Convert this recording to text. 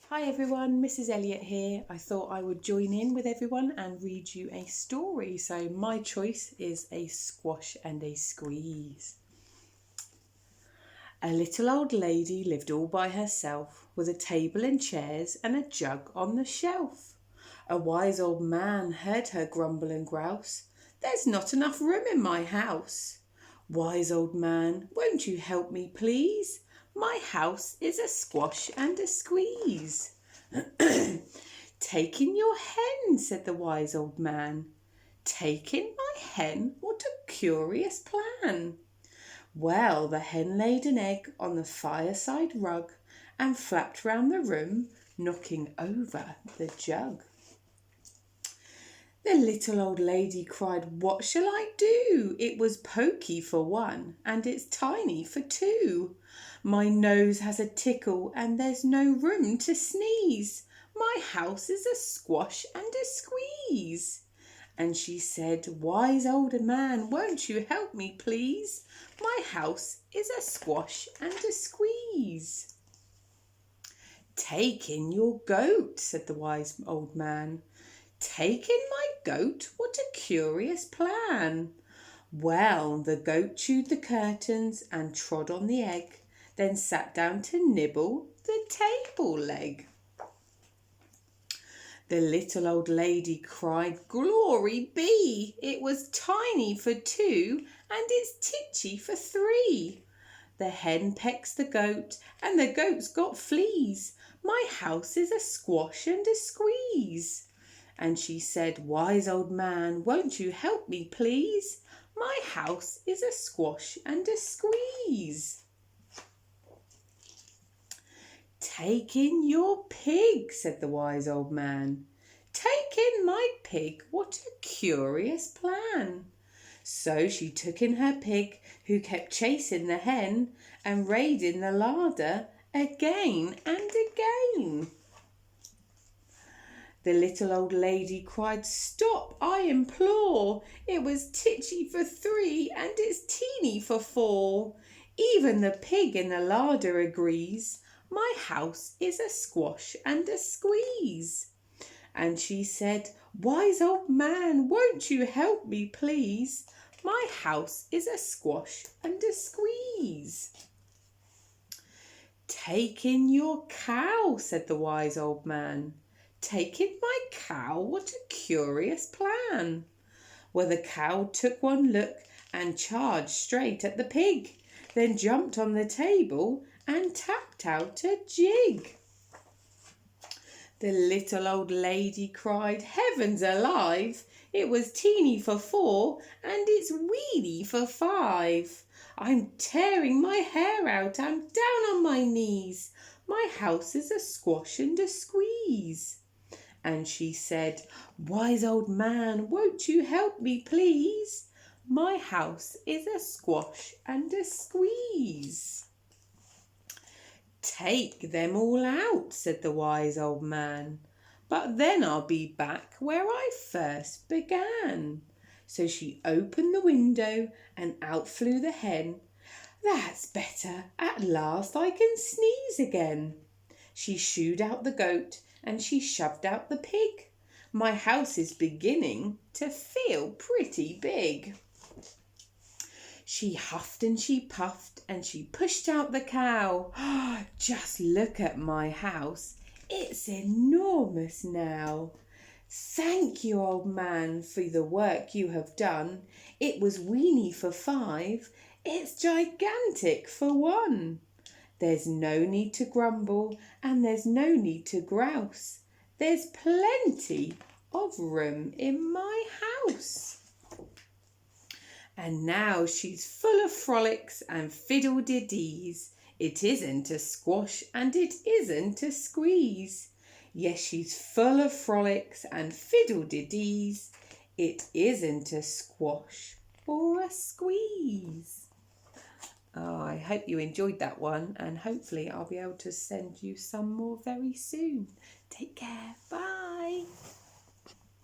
Hi everyone, Mrs Elliott here. I thought I would join in with everyone and read you a story. So my choice is A Squash and a Squeeze. A little old lady lived all by herself with a table and chairs and a jug on the shelf. A wise old man heard her grumble and grouse. There's not enough room in my house. Wise old man, won't you help me please? My house is a squash and a squeeze. Take in your hen, said the wise old man. Take in my hen? What a curious plan. Well, the hen laid an egg on the fireside rug and flapped round the room, knocking over the jug. The little old lady cried, what shall I do? It was pokey for one, and it's tiny for two. My nose has a tickle, and there's no room to sneeze. My house is a squash and a squeeze. And she said, wise old man, won't you help me please? My house is a squash and a squeeze. Take in your goat, said the wise old man. Take in my goat? What a curious plan. Well, the goat chewed the curtains and trod on the egg, then sat down to nibble the table leg. The little old lady cried, glory be! It was tiny for two and it's titchy for three. The hen pecks the goat and the goat's got fleas. My house is a squash and a squeeze. And she said, wise old man, won't you help me please? My house is a squash and a squeeze. Take in your pig, said the wise old man. Take in my pig, what a curious plan. So she took in her pig, who kept chasing the hen and raiding the larder again and again. The little old lady cried, stop, I implore. It was titchy for three and it's teeny for four. Even the pig in the larder agrees. My house is a squash and a squeeze. And she said, wise old man, won't you help me please? My house is a squash and a squeeze. Take in your cow, said the wise old man. Take in my cow? What a curious plan. Well, the cow took one look and charged straight at the pig, then jumped on the table and tapped out a jig. The little old lady cried, heavens alive! It was teeny for four and it's weeny for five. I'm tearing my hair out, I'm down on my knees. My house is a squash and a squeeze. And she said, wise old man, won't you help me please? My house is a squash and a squeeze. Take them all out, said the wise old man, but then I'll be back where I first began. So she opened the window and out flew the hen. That's better, at last I can sneeze again. She shooed out the goat and she shoved out the pig. My house is beginning to feel pretty big. She huffed and she puffed and she pushed out the cow. Just look at my house. It's enormous now. Thank you, old man, for the work you have done. It was weeny for five. It's gigantic for one. There's no need to grumble and there's no need to grouse. There's plenty of room in my house. And now she's full of frolics and fiddle-de-dees. It isn't a squash and it isn't a squeeze. Yes, she's full of frolics and fiddle-de-dees. It isn't a squash or a squeeze. Oh, I hope you enjoyed that one, and hopefully I'll be able to send you some more very soon. Take care. Bye.